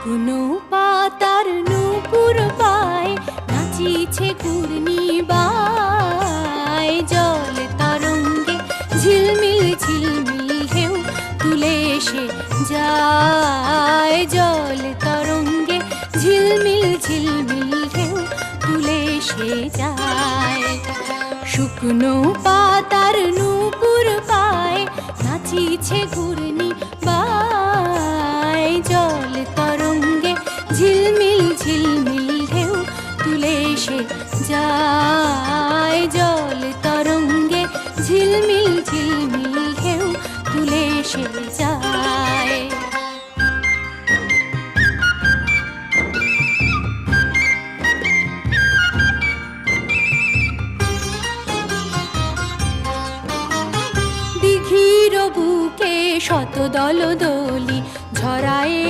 শুকনো পাতার নূপুর পায় নাচিছে ঘূর্ণি বায়, জল তরঙ্গে ঝিলমিল ঝিলমিল ঢেউ তুলে এসে যায়, জল তরঙ্গে ঝিলমিল ঝিলমিল ঢেউ তুলে এসে যায়। শুকনো পাতার নূপুর পায় নাচিছে ঘূর্ণি বায়, জল তরঙ্গে ঝিলমিল ঝিলমিল ঢেউ তুলে এসে যায়, জল তরঙ্গে ঝিলমিল ঝিলমিল ঢেউ তুলে এসে যায়। দিঘির বুকে শত দলদলি ঝরায়ে